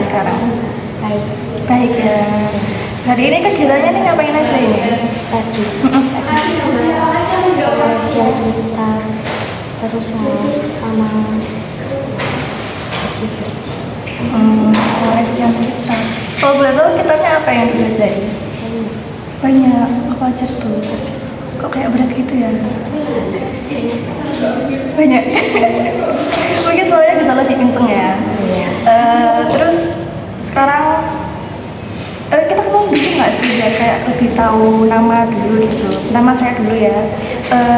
sekarang? Baik. Baik ya. Hari ini kegiatannya nih ngapain aja ini? Tadi siang gitar, terus ngurus sama bersih-bersih. Yang kita. Kalau boleh tahu gitarnya apa yang dipelajari? Banyak. Apa aja tuh? Kok kayak berat gitu ya? Banyak. Mungkin soalnya bisa lebih kenceng ya. Terus sekarang kita mau bisa nggak sih biar kayak lebih tahu nama dulu gitu. Nama saya dulu ya.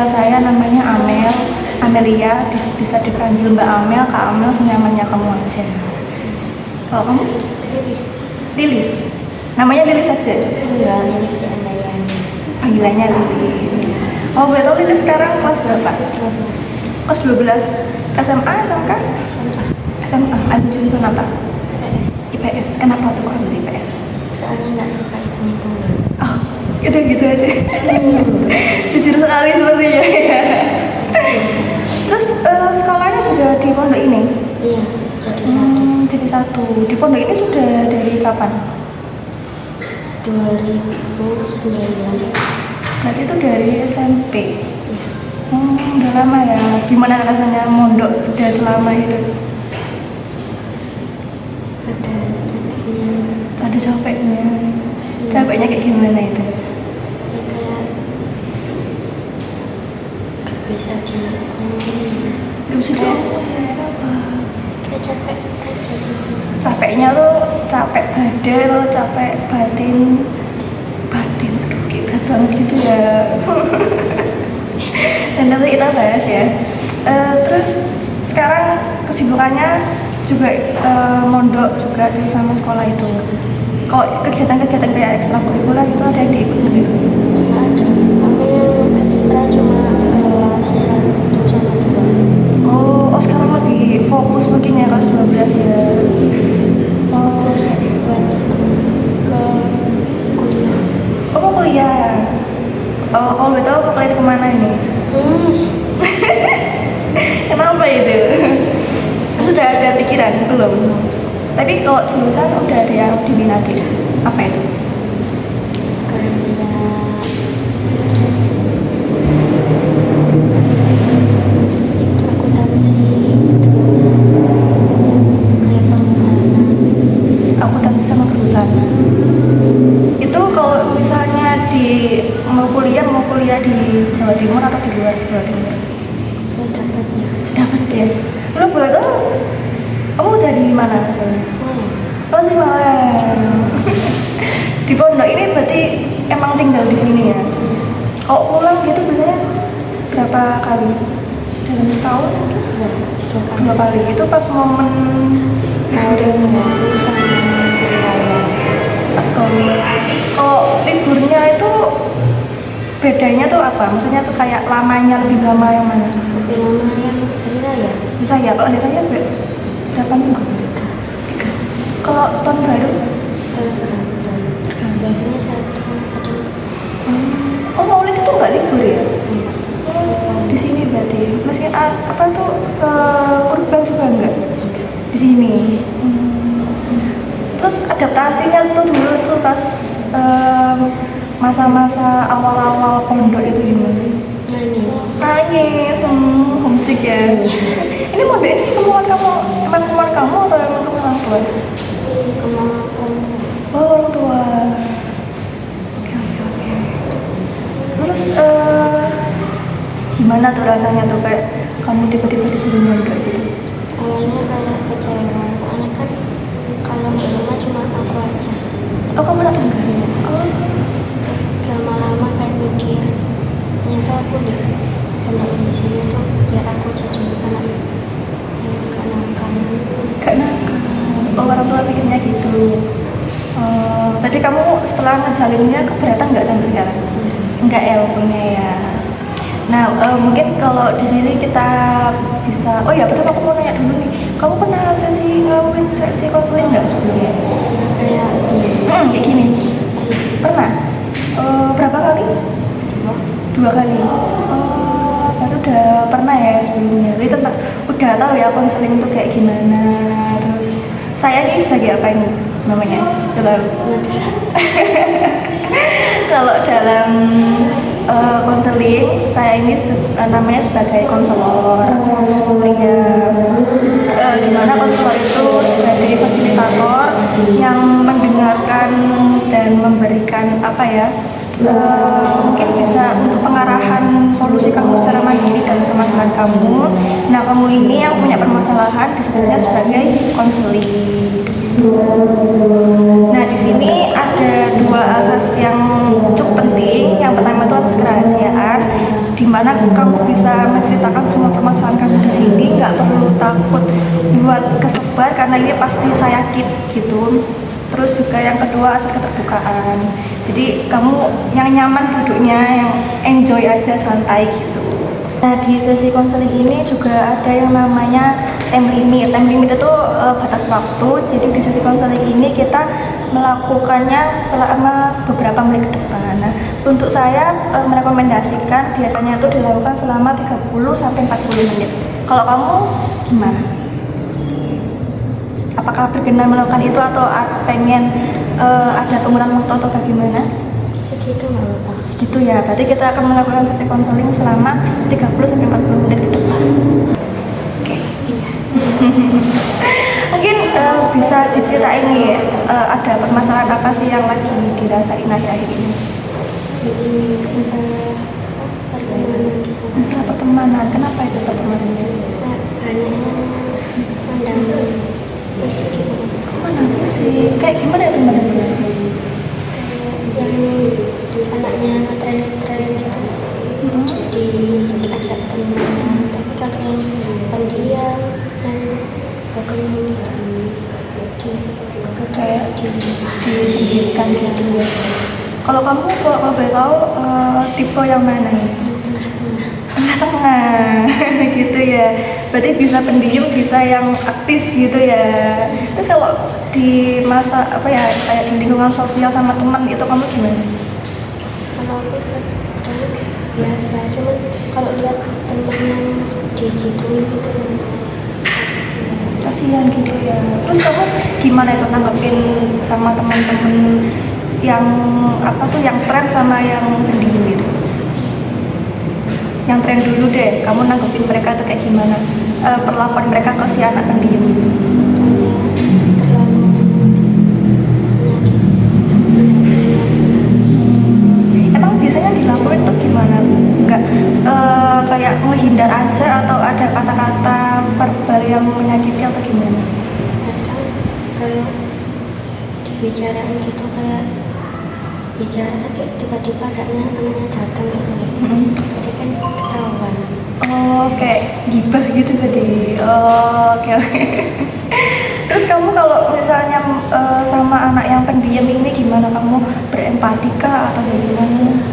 Saya namanya Amelia, bisa dipanggil Mbak Amel, Kak Amel, senyamannya kamu aja. Kalau kamu? Lilis. Namanya Lilis aja? Enggak, Lilis Andayani. Panggilannya Lilis. Oh, betul. Lilis sekarang kelas berapa? 12. Kelas 12. SMA, SMK? SMA. Ada jurusan apa? IPS. Kenapa tuh kamu IPS? Soalnya nggak suka hitung-hitungan. Oh, gitu aja. Jujur sekali sepertinya ya. Terus sekolahnya sudah di pondok ini? Iya, jadi satu. Jadi satu. Di pondok ini sudah dari kapan? 2019. Berarti itu dari SMP. Iya. Udah lama ya. Gimana rasanya mondok udah selama itu? Ada capeknya. Ada capeknya. Capeknya kayak gimana itu? Ya kayak gak bisa diomongin. Gak bisa diomongin, kenapa? Kayak capek aja gitu. Capeknya lo capek badan, lo capek batin. Aduh kayak berat banget gitu ya. Dan nanti kita bahas ya. Terus sekarang kesibukannya juga mondok juga di sama sekolah itu. Kalau kegiatan-kegiatan kayak ekstrakurikuler itu ada yang diikutin gitu? Ada. Aku yang ekstra cuma kelas 1 sama 2. Oh sekarang lebih fokus mungkin ya kelas 12 ya. Oh, Terus buat itu ke kuliah. oh mau kuliah? Oh betul mau kuliah kemana ini? Kenapa itu? Sudah ada pikiran? Belum? Tapi kalau jurusan udah ada yang diminati. Apa itu? Kayak akuntansi, terus kayak perhutanan. Akuntansi sama perhutanan. Itu kalau misalnya mau kuliah di Jawa Timur atau di luar Jawa Timur? Sedapatnya. Sedapat ya. Lo boleh tahu? Kamu dari mana asalnya? Oh sih Malang. Di pondok ini berarti emang tinggal di sini ya? Kalau pulang gitu biasanya berapa kali? Dalam setahun? Ya, 2 kali. 2 kali. Itu pas momen Tahun baru sama hari raya. Kalau liburnya itu bedanya tuh apa? Maksudnya tuh kayak lamanya lebih lama yang mana? Lebih lama yang hari raya. Raya, kalau hari raya berapa minggu? 3. 3. Kalau tahun baru? Tergantung. Biasanya 1 ada. Oh Maulid itu nggak libur ya? Enggak. Di sini berarti. Meski apa tuh kurban juga enggak? Di sini. Terus adaptasinya tuh dulu tuh pas masa-masa awal-awal pondok itu gimana? Nangis, homesick ya. Ini pondok ini kemauan kamu, emang kemauan kamu atau emang kemauan orang tua? Kemauan orang tua. Oh orang tua. Oke. Terus gimana tuh rasanya tuh kayak kamu tiba-tiba disuruh mondok gitu? Awalnya kayak kecewa, soalnya kan kalau di rumah cuma aku aja. Oh kamu anak tunggal? Iya. Oh. Terus lama-lama kayak mikir, ternyata aku di pondok di sini tuh biar aku jadi anak yang gak nakal. Gak nakal. Oh orang tua pikirnya gitu. Tadi kamu setelah ngejalinnya keberatan nggak sambil jalan? Enggak ya untungnya ya. Nah mungkin kalau di sini kita bisa. Oh ya betul aku mau nanya dulu nih. Kamu pernah ngelakuin sesi konseling nggak sebelumnya? Kayak Kayak gini. Pernah? Berapa kali? 2 kali. Baru udah pernah ya sebelumnya. Jadi udah tahu ya konseling itu kayak gimana. Terus Saya ini sebagai apa ini namanya? Dalam kalau dalam konseling, saya ini namanya sebagai konselor. Ya, dimana konselor itu sebagai fasilitator yang mendengarkan dan memberikan apa ya, mungkin bisa untuk pengarahan solusi kamu secara mandiri dalam permasalahan kamu. Nah, kamu ini yang punya permasalahan disebutnya sebagai konseling. Nah, di sini ada dua asas yang cukup penting. Yang pertama itu asas kerahasiaan, di mana kamu bisa menceritakan semua permasalahan kamu di sini, nggak perlu takut buat kesebar karena ini pasti saya keep gitu. Terus juga yang kedua asas keterbukaan. Jadi kamu yang nyaman duduknya, yang enjoy aja, santai gitu. Nah, di sesi konseling ini juga ada yang namanya time limit. Time limit itu batas waktu. Jadi di sesi konseling ini kita melakukannya selama beberapa menit ke depan. Nah, untuk saya merekomendasikan biasanya itu dilakukan selama 30 sampai 40 menit. Kalau kamu gimana? Apakah berkenan melakukan itu atau pengen ada pengurangan waktu atau bagaimana? Segitu nggak apa-apa. Segitu ya, berarti kita akan melakukan sesi konseling selama 30-40 menit ke depan. Oke. Mungkin bisa diceritain nih, ada permasalahan apa sih yang lagi dirasain akhir-akhir ini? Masalah pertemanan. Masalah pertemanan, kenapa itu pertemanannya? Banyak yang mandang fisik gitu. Mana sih? Kayak gimana itu mana sih? Yang anaknya ngetren gitu, jadi diajak teman, tapi kalau yang pendiam, yang berkerumun gitu, Kayak disingkirkan gitu ya. Kalau kamu kalau boleh tahu tipe yang mana nih? Tengah-tengah gitu ya. Berarti bisa pendiam, bisa yang aktif gitu ya. Terus kalau di masa apa ya, kayak di lingkungan sosial sama teman itu kamu gimana? kalau aku kadang biasa, cuman kalau lihat teman yang digituin gitu Kasihan gitu ya. Terus kamu gimana itu nanggepin sama teman-teman yang apa tuh, yang tren sama yang pendiam itu? Yang tren dulu deh, kamu nanggepin mereka tuh kayak gimana? Perlakuan mereka ke si anak pendiam itu? kayak terlalu menyakiti. Emang biasanya dilakuin tuh gimana? Enggak kayak menghindar aja atau ada kata-kata verbal yang menyakiti atau gimana? Kadang kalau dibicarain gitu kayak bicara tapi tiba-tiba anaknya datang gitu, jadi kan ketahuan. Oh, kayak gibah gitu berarti. Oh, oke oke. Terus kamu kalau misalnya sama anak yang pendiam ini gimana? Kamu berempati kah atau bagaimana?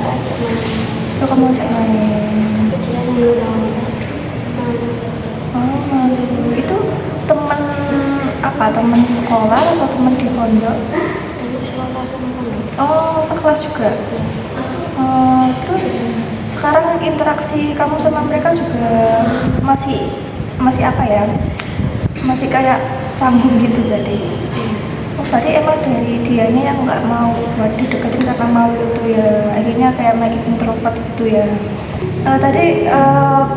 Ajak main, Kalau kamu ajak main. tapi dia yang mau Oh, malu. Itu teman apa? Teman sekolah atau teman di pondok? tapi sekolah sama kamu Oh, sekelas juga. ya. Terus sekarang interaksi kamu sama mereka juga masih apa ya? Masih kayak canggung gitu berarti. Oh, berarti emang dari dianya yang nggak mau buat dideketin karena malu itu ya. Akhirnya kayak makin introvert gitu ya. Tadi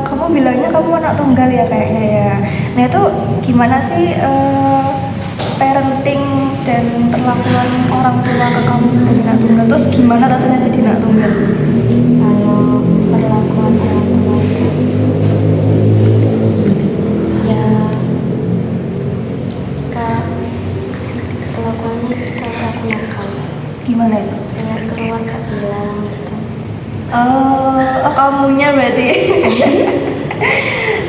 kamu bilangnya kamu anak tunggal ya kayaknya ya. Nah itu gimana sih parenting dan perlakuan orang tua ke kamu sebagai anak tunggal? Terus gimana rasanya jadi anak tunggal? Kalau perlakuan orang tua itu ya perlakuannya kayak aku nakal, Gimana itu? kayak keluar gak bilang gitu. Oh, kamunya berarti.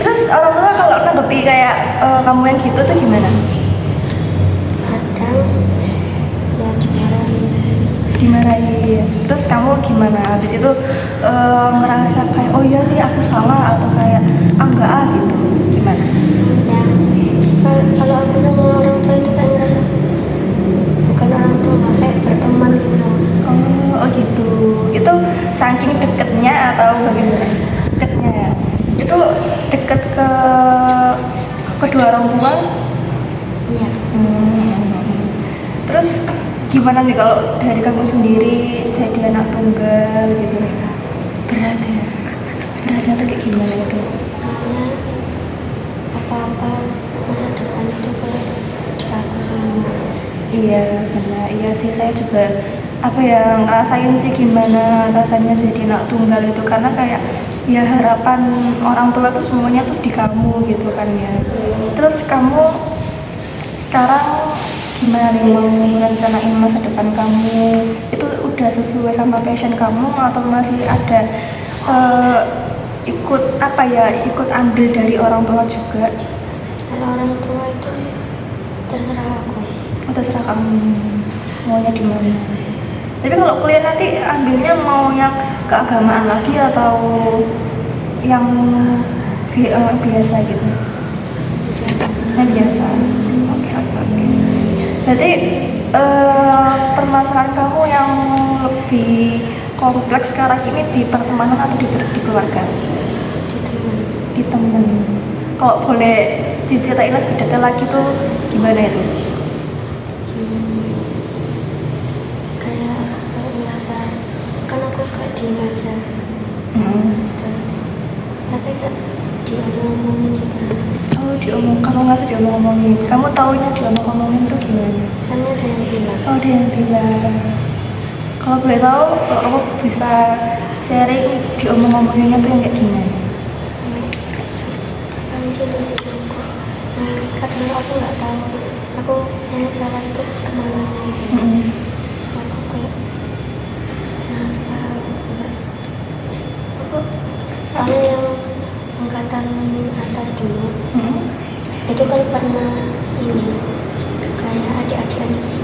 Terus orang tua kalau nanggepi kayak kamu yang gitu tuh gimana? Kadang ya Dimarahin. Terus kamu gimana? Habis itu ngerasa kayak oh iya nih aku salah atau kayak enggak gitu. Gimana? ya kalau aku sama orang tua itu kayak ngerasa bukan orang tua, kayak berteman gitu loh. Oh gitu. Itu saking deketnya atau bagaimana? Deketnya ya. Itu deket ke kedua orang tua Iya. Terus gimana nih kalau dari kamu sendiri jadi anak tunggal gitu? Berat ya? Beratnya tuh kayak gimana itu? Karena apa-apa masa depan itu kayak di aku semua. Iya benar, iya sih saya juga apa ya ngerasain sih gimana rasanya jadi anak tunggal itu karena kayak ya harapan orang tua tuh semuanya tuh di kamu gitu kan ya. Terus kamu sekarang gimana nih mau merencanain masa depan kamu? Itu udah sesuai sama passion kamu atau masih ada eh, ikut apa ya ikut ambil dari orang tua juga? Kalau orang tua itu terserah aku. Oh, terserah kamu maunya di mana. Tapi kalau kuliah nanti ambilnya mau yang keagamaan lagi atau yang biasa gitu? Yang biasa. Oke, oke, oke. Berarti permasalahan kamu yang lebih kompleks sekarang ini di pertemanan atau di keluarga? Di temen. Kalau boleh diceritain lebih detail lagi tuh gimana itu? Kayak aku kayak ngerasa kan aku kayak diem aja gitu. Tapi kan diomongin gitu. Oh, kamu nggak usah diomong-ngomongin. Kamu taunya diomong-ngomongin tuh gimana? Soalnya ada yang bilang. Oh, dia yang bilang. Kalau boleh tahu, kalau kamu bisa sharing diomong-ngomonginnya tuh yang kayak gimana? Apaan sih dulu selingkuh? Nah, kadang aku nggak tahu. Aku yang salah itu kemana sih? Aku kayak kenapa? Aku soalnya yang angkatan atas dulu itu kan pernah ini kayak adik-adikan gitu.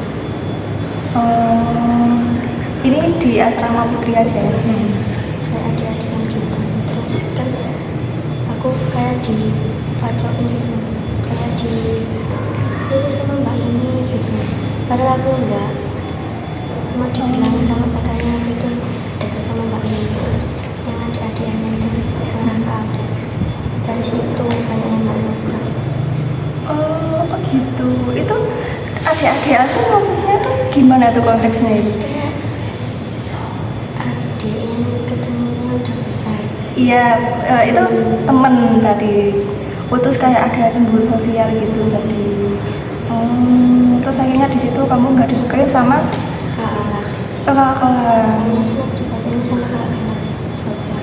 Oh, ini di asrama putri aja ya? Kayak adik-adikan gitu. Terus kan aku kayak dipacokin gitu, kayak di ini sama mbak ini gitu. Padahal aku enggak, cuma dibilang sama katanya aku itu dekat sama mbak ini. Terus yang adik-adikannya itu marah ke aku. Terus dari situ kayak yang nggak suka. Oh, begitu. Itu adik-adik aku maksudnya tuh gimana tuh konteksnya itu? Kayak adik yang ketemunya udah besar. Iya, itu temen berarti. Terus kayak ada cemburu sosial gitu berarti. Terus akhirnya di situ kamu nggak disukain sama Kakak kakak kelas. soalnya aku waktu pas ini sama kakak kelas 12.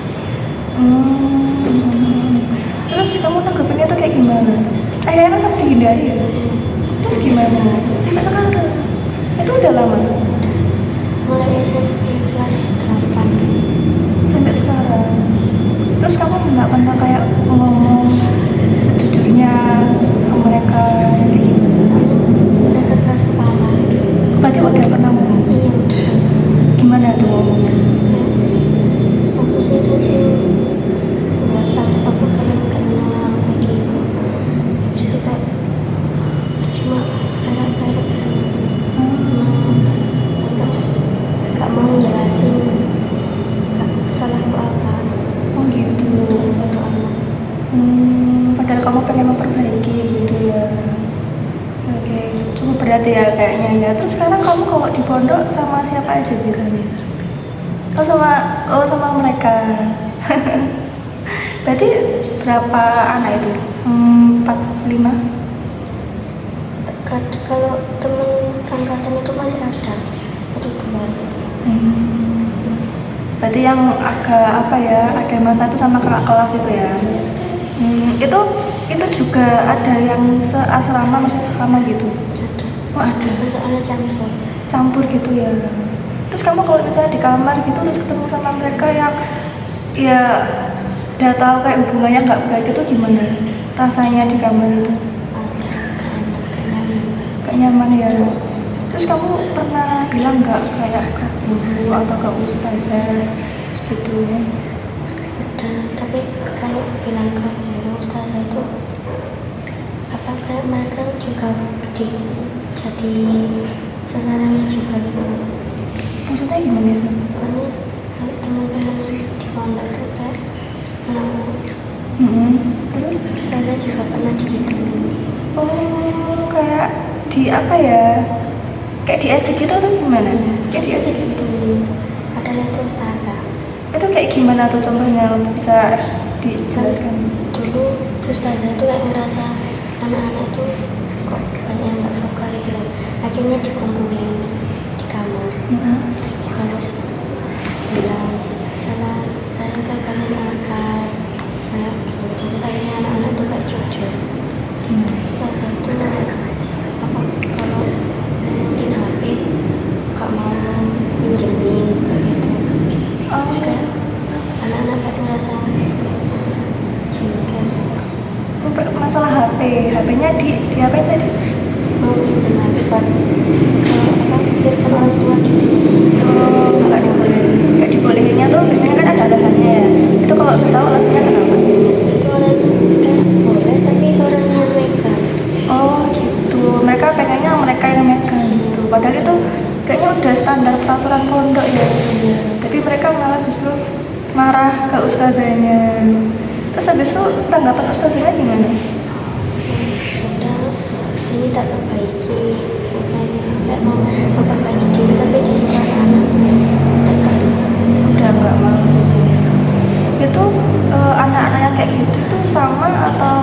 Terus kamu tanggapinnya tuh kayak gimana? Akhirnya kan kamu dihindari ya? Terus gimana? Sampai sekarang? Itu udah lama? Mulai SMP kelas 8. Sampai sekarang? Terus kamu nggak pernah kayak ngomong sejujurnya ke mereka kayak gitu? Mereka keras kepala. Berarti udah pernah ngomong? Iya udah. Gimana tuh ngomongnya? Kayak aku sih nggak tahu, aku kayak nggak senang sama kayak gitu. Habis itu kayak cuma perak-perak gitu. Cuma nggak mau jelasin kesalahanku apa. Oh gitu. Yang bodo amat. Padahal kamu pengen memperbaiki gitu ya. Oke, cukup berat ya kayaknya ya. Terus sekarang kamu kalau di pondok sama siapa aja biasanya? Oh sama mereka. Berarti berapa anak itu? 4, 5? Kalau temen angkatan itu masih ada 2 gitu. Berarti yang agak apa ya, ada masa itu sama kakak kelas itu ya. Itu juga ada yang seasrama, maksudnya sama gitu. Ada. Oh ada. Soalnya Campur gitu ya. Terus kamu kalau misalnya di kamar gitu terus ketemu sama mereka yang ya udah tahu kayak hubungannya nggak baik itu gimana rasanya di kamar itu? Gak nyaman ya. Terus kamu pernah bilang nggak kayak ke guru atau ke ustazah gitu? udah, tapi kalau bilang ke guru ustazah itu apa kayak mereka juga jadi sasarannya juga gitu. Maksudnya gimana itu? Soalnya kalau teman-teman di pondok itu kayak anak Terus? ustazah juga pernah digituin. Oh, kayak di apa ya? Kayak diajak gitu atau gimana? Kayak diajak gitu. Padahal itu ustazah. Itu kayak gimana tuh contohnya, bisa dijelaskan? Dulu ustazah tuh kayak ngerasa anak-anak tuh kok banyak yang nggak suka gitu loh. Akhirnya dikumpulin di kamar. Terus bilang salah saya kan kalian angkat kayak gitu. Jadi akhirnya anak-anak tuh kayak jujur. Ustazah tuh apa kalau mungkin HP gak mau minjemin kayak gitu. Terus kayak anak-anak kayak ngerasa jengkel. Masalah HP-nya di apa tadi? Mau pinjam HP buat kalau telepon orang tua gitu. Oh, nggak dibolehinnya tuh biasanya kan ada alasannya ya. Itu kalau tahu alasannya kenapa? Itu orang kayak boleh tapi orangnya yang megang. Oh gitu, mereka pengennya mereka yang megang gitu. Padahal itu kayaknya udah standar peraturan pondok ya. Tapi mereka malah justru marah ke ustazahnya. Terus habis itu tanggapan ustazahnya gimana? Udah sini tak perbaiki misalnya kayak mau memperbaiki diri tapi di sini anak tekan. Udah nggak mau gitu ya. Itu anak-anak yang kayak gitu tuh sama atau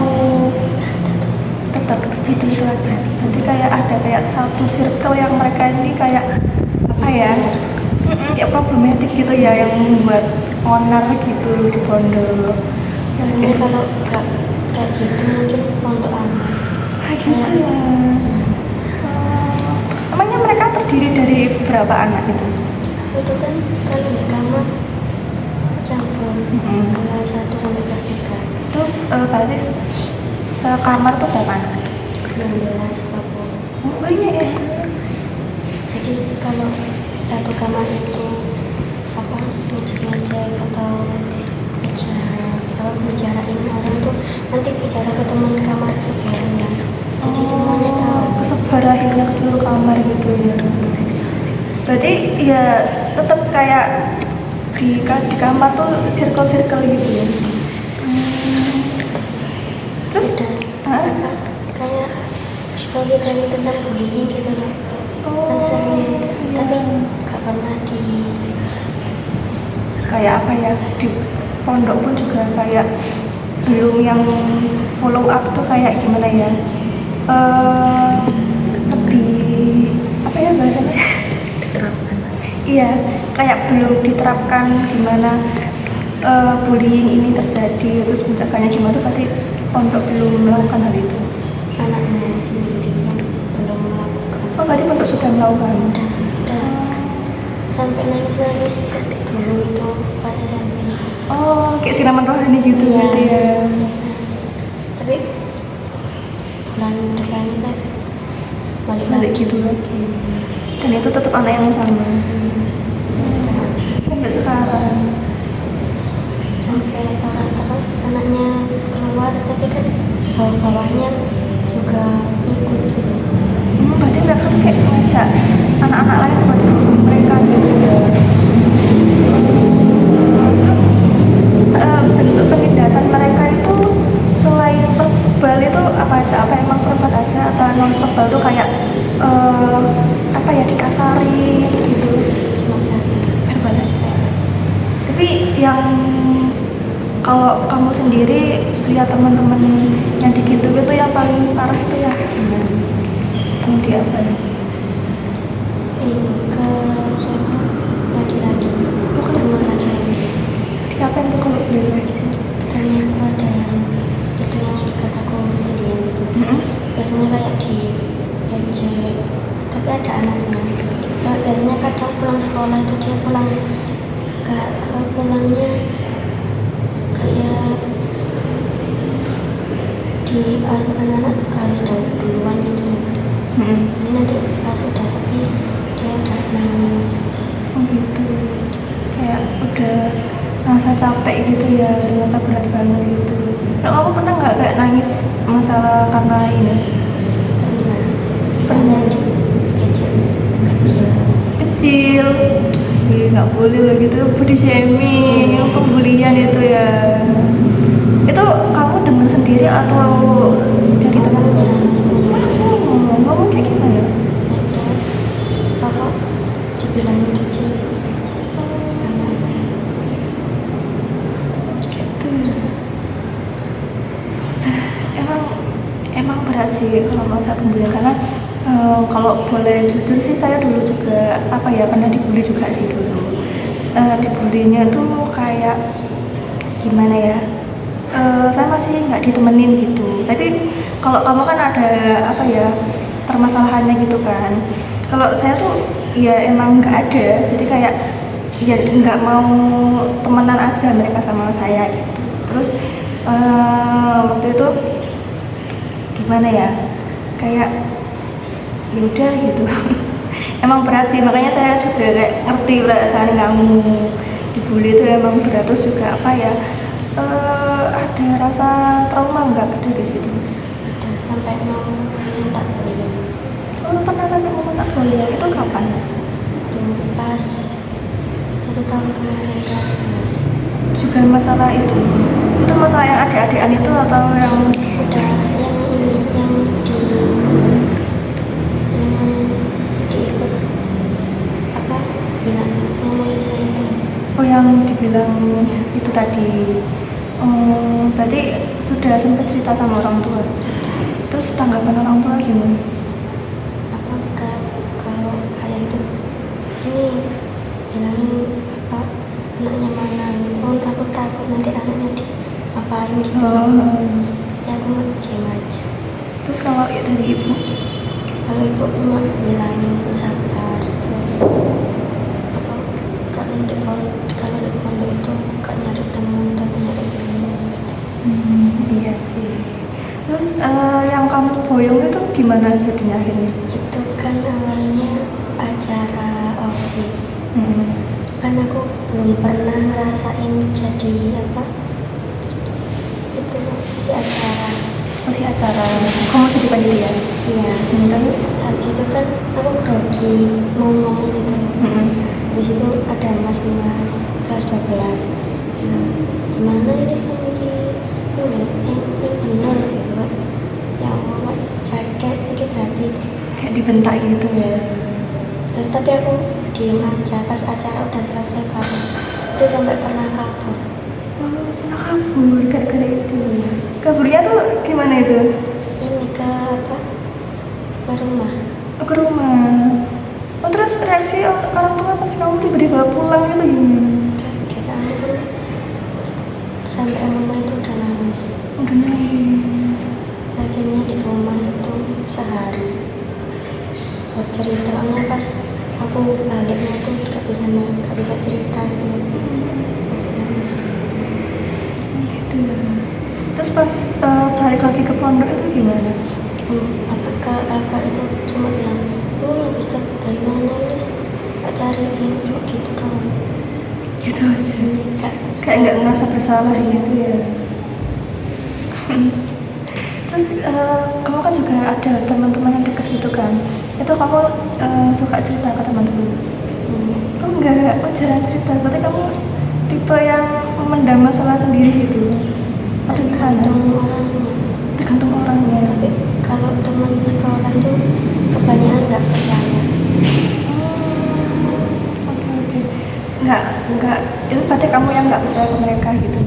tetap gitu aja? Nanti kayak ada kayak satu circle yang mereka ini kayak apa ya? Kayak problematik gitu ya, yang membuat onar gitu di pondok. Makanya kalau nggak kayak gitu mungkin pondok aman. Gitu ya. Emangnya mereka terdiri dari berapa anak gitu? Itu kan kalau di kamar campur kelas 1 sampai kelas 3. Itu berarti sekamar tuh berapa anak? 19 20. Oh, banyak ya. Jadi kalau satu kamar itu apa ngecek atau bicarain orang tuh nanti bicara ke teman kamar sebelahnya. Jadi semuanya tahu. Kesebar akhirnya ke seluruh kamar gitu ya. Berarti ya tetap kayak di kamar tuh circle-circle gitu ya. Terus Udah kayak story tentang bullying gitu loh. Kan sering tapi gak pernah di kayak apa ya, di pondok pun juga kayak belum yang follow up tuh kayak gimana ya, lebih apa ya bahasanya, diterapkan. iya kayak belum diterapkan gimana bullying ini terjadi, terus mencegahnya gimana tuh pasti pondok belum melakukan hal itu. Anaknya sendiri yang belum melakukan. Oh berarti pondok sudah melakukan. Udah sampai nangis dulu itu pas SMP. Oh kayak siraman rohani gitu Iya. berarti ya. Tapi bulan depan kan Balik gitu lagi. Dan itu tetap anak yang sama sampai sekarang. Sampai orang apa anaknya keluar tapi kan bawah-bawahnya juga ikut gitu. Berarti mereka tuh kayak ngajak anak-anak lain buat gabung mereka gitu ya. Terus bentuk penindasan mereka itu selain verbal itu apa aja? Apa emang verbal aja atau non verbal tuh kayak apa ya, dikasarin gitu? Cuma Verbal aja. Tapi yang kalau kamu sendiri lihat teman-teman yang digitu itu yang paling parah itu ya gimana? Yang di apa ya? ke siapa laki-laki teman laki-laki Di apa itu kalau boleh sih? dan yang ada yang itu yang kataku Indian itu biasanya kayak di ejek tapi ada anaknya. Biasanya kadang pulang sekolah itu dia pulangnya kayak di anak-anak harus dari duluan gitu. Ini nanti pas udah sepi dia udah nangis. Oh gitu. Kayak udah ngerasa capek gitu ya, udah ngerasa berat banget gitu. Nah, kamu pernah nggak kayak nangis masalah karena ini? Pernah di kecil. Kecil. Nggak boleh loh gitu, body shaming, pembulian itu ya. Itu kamu dengar sendiri atau dari teman? Teman-teman emang berat sih kalau masa pembulian karena kalau boleh jujur sih saya dulu juga apa ya pernah dibully juga sih dulu. Dibulinya tuh kayak gimana ya? Saya masih nggak ditemenin gitu. Tapi kalau kamu kan ada apa ya permasalahannya gitu kan. Kalau saya tuh ya emang nggak ada. Jadi kayak ya nggak mau temenan aja mereka sama saya gitu. Terus waktu itu gimana ya? Kayak ya udah gitu. Emang berat sih makanya saya juga kayak ngerti perasaan kamu dibully itu emang berat terus juga apa ya ada rasa trauma nggak ada di situ? Ada sampai mau minta kuliah. Oh pernah sampai mau tak kuliah itu kapan? Tuh pas 1 tahun kemarin kelas 11. Juga masalah itu masalah yang adik-adikan itu atau yang Udah yang ini yang diikut apa bilang ngomongin saya itu. oh yang dibilang itu tadi berarti sudah sempat cerita sama orang tua terus tanggapan orang tua gimana? Apa kalau ayah itu ini bilangin apa anaknya mana, oh aku takut nanti anaknya di apain gitu. Jadi aku mau diam aja. Terus kalau ya dari ibu? Kalau ibu cuma bilangin sabar, terus apa kalau di pondok itu gak nyari teman tapi nyari ilmu gitu. Iya sih. Terus yang kamu boyong itu gimana jadinya akhirnya? Itu kan awalnya acara OSIS. Kan aku belum pernah ngerasain jadi apa itu isi acara. Masih acara kamu jadi panitia? Iya. Terus Habis itu kan aku grogi mau ngomong gitu. Habis itu ada mas-mas kelas 12 bilang gimana ini kamu ini yang bener gitu kan. Ya Allah sakit sakit hati. kayak dibentak gitu ya? Tapi aku diem aja pas acara udah selesai kan itu sampai pernah kabur. Oh, pernah kabur gara-gara itu? Iya. Kaburnya tuh gimana itu? Ini ke apa ke rumah. Oh, ke rumah. Oh terus reaksi orang tua pas kamu tiba-tiba pulang itu gimana? Kita itu sampai rumah itu udah nangis. Udah nangis. Akhirnya di rumah itu sehari ceritanya pas aku baliknya tuh gak bisa cerita gitu. Masih nangis. Gitu ya. Terus pas balik lagi ke pondok itu gimana? Apa kakak itu cuma bilang habis dari mana Lis gak cariin cuma gitu doang. Gitu aja. Kak Kayak nggak ngerasa bersalah gitu ya. Terus kamu kan juga ada teman-teman yang deket gitu kan? Itu kamu suka cerita ke teman-teman? Oh enggak, oh jarang cerita. Berarti kamu tipe yang memendam masalah sendiri gitu? Atau gimana? tergantung orangnya. Tergantung orangnya. Tapi kalau teman sekolah itu kebanyakan nggak percaya. Oke. Enggak. Itu berarti kamu yang nggak percaya ke mereka gitu.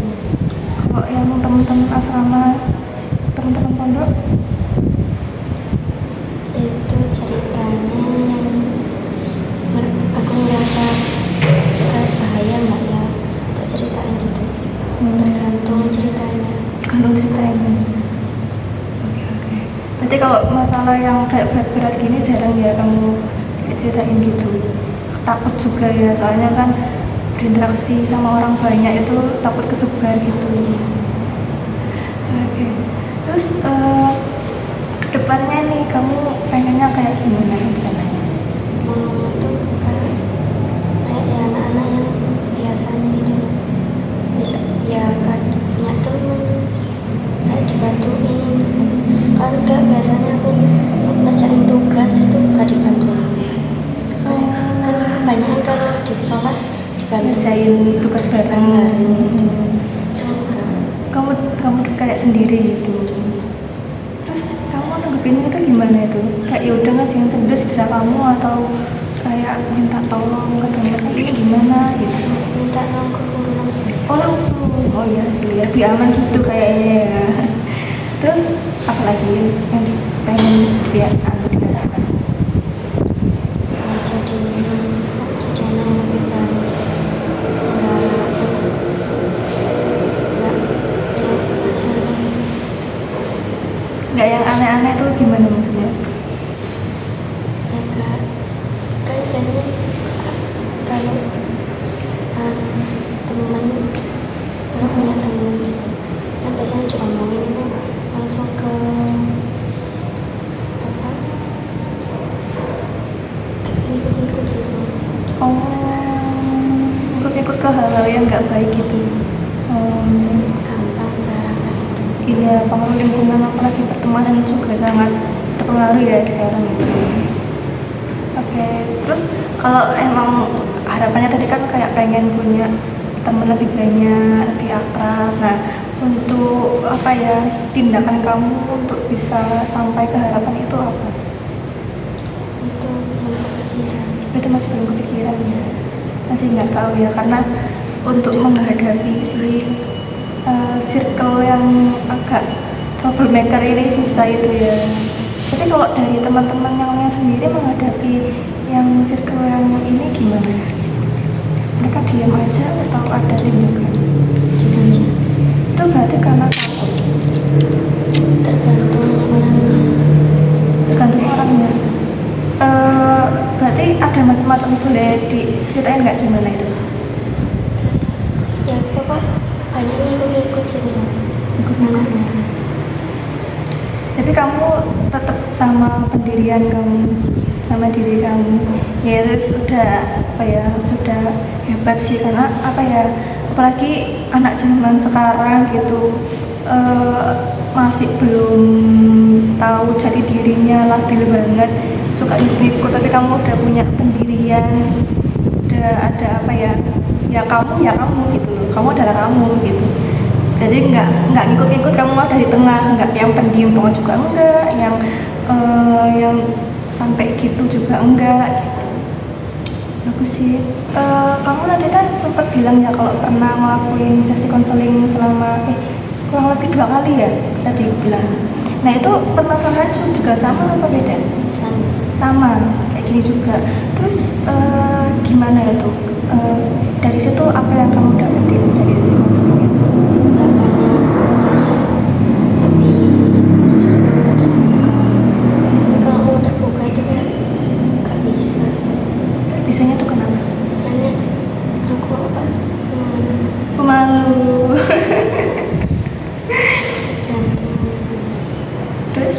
Kalau yang teman-teman asrama, teman-teman pondok, Itu ceritanya yang aku ngerasa kayak bahaya nggak ya tak ceritain gitu. Tergantung ceritanya. tergantung ceritanya. Oke. Berarti kalau masalah yang kayak berat-berat gini jarang ya kamu ceritain gitu. Takut juga ya, soalnya kan berinteraksi sama orang banyak itu takut kesebar gitu. Oke. Terus kedepannya nih kamu pengennya kayak gimana rencananya? Tuh kayak ya anak-anak yang biasanya gitu bisa ya kan punya temen kayak dibantuin kan gak biasanya aku ngerjain tugas itu gak dibantuin kayak kan kebanyakan kalau di sekolah dibantu Ngerjain tugas bareng. Kamu kayak sendiri gitu. Terus kamu nanggepinnya itu gimana itu? Kayak yaudah ngasih sedes bisa kamu atau kayak minta tolong ke temen ini gimana gitu? minta tolong ke guru langsung. Oh langsung, oh iya sih lebih aman gitu kayaknya ya. Terus apalagi yang pengen dia diharapkan? jadi anak yang lebih baik, Nggak yang aneh-aneh tuh gimana maksudnya? ya kak, kan biasanya kalau temen, kalau punya temen gitu kan biasanya diomongin itu langsung ke apa, ikut-ikut gitu. Ikut-ikut ke hal-hal yang nggak baik gitu. Gampang dilarangkan itu. Iya, pengaruh lingkungan apalagi pertemanan juga sangat terpengaruh ya sekarang itu. Oke, terus kalau emang harapannya tadi kan kayak pengen punya teman lebih banyak, lebih akrab. Nah, untuk apa ya tindakan kamu untuk bisa sampai ke harapan itu apa? Itu belum kepikiran. Itu masih belum kepikiran ya, masih nggak tahu ya karena untuk menghadapi circle yang agak troublemaker ini susah itu ya. Tapi kalau dari teman-teman yang lain sendiri menghadapi yang circle yang ini gimana? Mereka diam aja atau ada tindakan? Diam aja. Itu berarti karena takut. Tergantung orangnya. Tergantung orangnya. Berarti ada macam-macam, boleh diceritain nggak gimana itu? Ya pokok banyak ikut-ikut gitu loh. Ikut-ikut gitu. Tapi kamu tetap sama pendirian kamu, sama diri kamu. Ya itu sudah apa ya, sudah hebat sih karena apa ya, apalagi anak zaman sekarang gitu masih belum tahu jati dirinya, labil banget, suka ikut-ikut. Tapi kamu udah punya pendirian, udah ada apa ya, ya kamu gitu loh, kamu adalah kamu gitu. Jadi nggak ngikut-ngikut, kamu mau dari tengah, nggak yang pendiam banget juga enggak, yang sampai gitu juga enggak gitu. Bagus sih. Kamu tadi kan sempat bilang ya kalau pernah ngelakuin sesi konseling selama kurang lebih 2 kali ya tadi bilang. Nah itu permasalahan juga sama apa beda? Sama kayak gini juga. Terus gimana ya tuh? Dari situ apa yang kamu dapetin dari sesi konseling? Bisanya tuh kenapa? Karena aku Pemalu. Terus?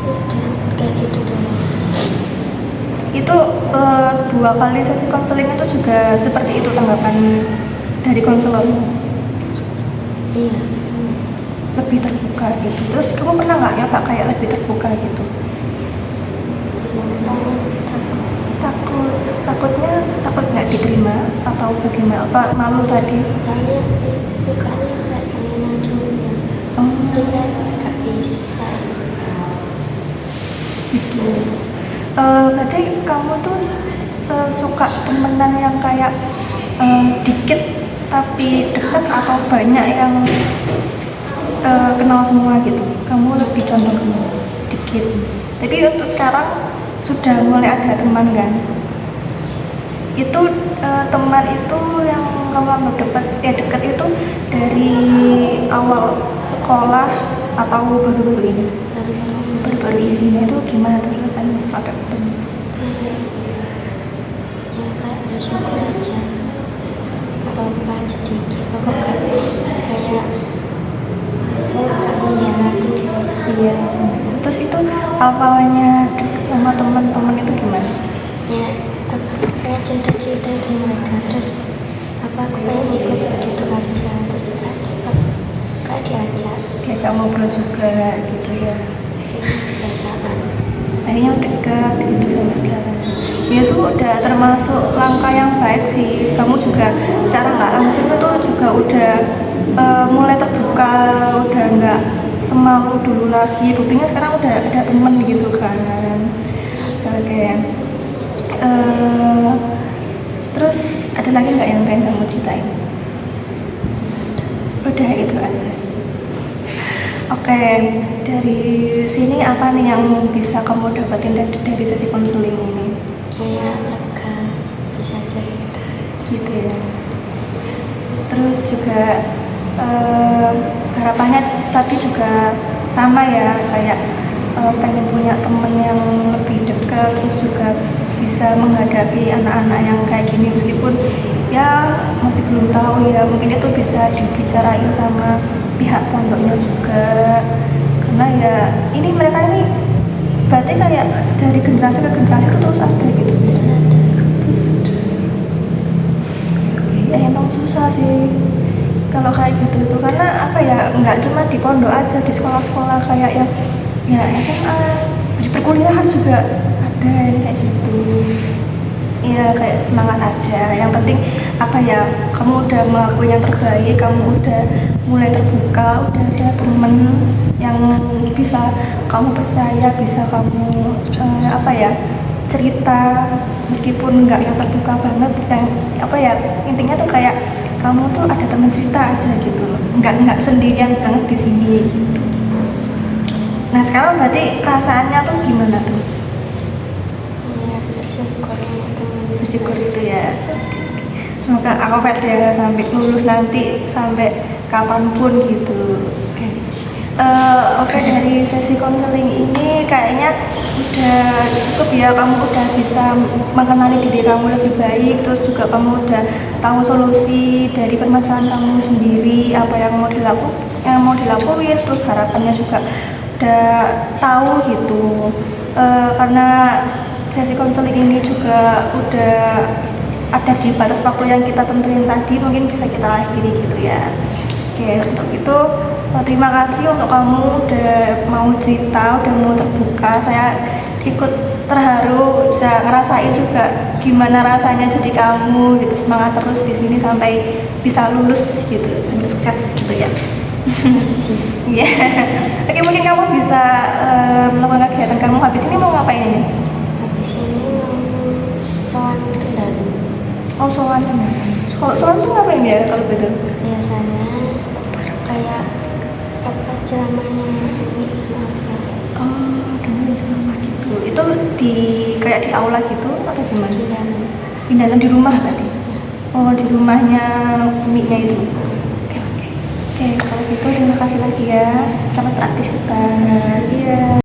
udah kayak gitu doang. Itu 2 kali sesi konseling itu juga seperti itu tanggapan dari konselor? Iya. Lebih terbuka gitu. Terus kamu pernah nggak ya Pak kayak lebih terbuka gitu? Takut nggak diterima atau bagaimana? Apa malu tadi? Soalnya mukanya kayak pengen lagi gitu. Dia nggak bisa. Gitu. Berarti kamu tuh suka temenan yang kayak dikit tapi dekat atau banyak yang kenal semua gitu? Kamu lebih condong ke dikit. Jadi untuk sekarang sudah mulai ada teman kan? Itu teman itu yang kamu anggap dekat itu dari awal sekolah atau baru-baru ini? Baru-baru ini. Nah, itu gimana tuh rasanya setelah ketemu? Ya kayak bersyukur aja. Apa-apa sedikit. Pokoknya kayak gak mengkhianati. Iya. Terus itu awalnya deket sama teman-teman itu gimana? Ya apa kayak cerita-cerita dari mereka, terus apa aku pengen ikut gitu aja, terus kayak diajak ngobrol juga gitu ya. kebiasaan. Akhirnya dekat gitu sampai sekarang. Ya itu udah termasuk langkah yang baik sih. Kamu juga secara nggak langsung itu juga udah mulai terbuka, udah nggak semalu dulu lagi. Buktinya sekarang udah ada temen gitu kan. Oke. Terus ada lagi nggak yang pengen kamu ceritain? Udah itu aja. Oke, dari sini apa nih yang bisa kamu dapetin dari sesi konseling ini? Kayak lega, bisa cerita. Gitu ya. Terus juga harapannya tadi juga sama ya, kayak pengen punya temen yang lebih dekat, terus juga bisa menghadapi anak-anak yang kayak gini, meskipun ya masih belum tahu ya, mungkin itu bisa dibicarain sama pihak pondoknya juga, karena ya ini mereka ini berarti kayak dari generasi ke generasi itu terus ada gitu. Dan ada Terus ada. Ya emang susah sih kalau kayak gitu itu, karena apa ya, nggak cuma di pondok aja, di sekolah-sekolah kayak yang ya SMA, di perkuliahan juga ada yang kayak gitu. Ya kayak semangat aja, yang penting apa ya, kamu udah melakukan yang terbaik, kamu udah mulai terbuka, udah ada temen yang bisa kamu percaya, bisa kamu apa ya, cerita, meskipun nggak yang terbuka banget, yang apa ya, intinya tuh kayak kamu tuh ada teman cerita aja gitu loh, nggak sendirian banget di sini gitu. Nah sekarang berarti perasaannya tuh gimana tuh? ya bersyukur punya teman. Bersyukur itu ya. Semoga aku ya sampai lulus nanti, sampai kapanpun gitu. Oke. Oke, dari sesi konseling ini kayaknya udah cukup ya, kamu udah bisa mengenali diri kamu lebih baik, terus juga kamu udah tahu solusi dari permasalahan kamu sendiri, apa yang mau dilakuin, terus harapannya juga udah tahu gitu. Karena sesi konseling ini juga udah ada di batas waktu yang kita tentuin tadi, mungkin bisa kita akhiri gitu ya. Oke, untuk itu terima kasih untuk kamu udah mau cerita, udah mau terbuka. Saya ikut terharu, bisa ngerasain juga gimana rasanya jadi kamu gitu. Semangat terus di sini sampai bisa lulus gitu, sampai sukses gitu ya. Iya. Oke, mungkin kamu bisa melakukan kegiatan kamu habis ini, mau ngapain ini? Habis ini mau soal kendali. Oh, soal teman. Kalau soal tuh ngapain ya kalau begitu? Biasanya kayak apa ceramahnya Umi apa Oh, dengerin ceramah gitu. Itu di kayak di aula gitu atau gimana? di dalam. Pindahan di rumah berarti? Oh, di rumahnya Umi-nya itu. Oke, oke. Oke, kalau gitu terima kasih lagi ya. Selamat beraktivitas. Iya.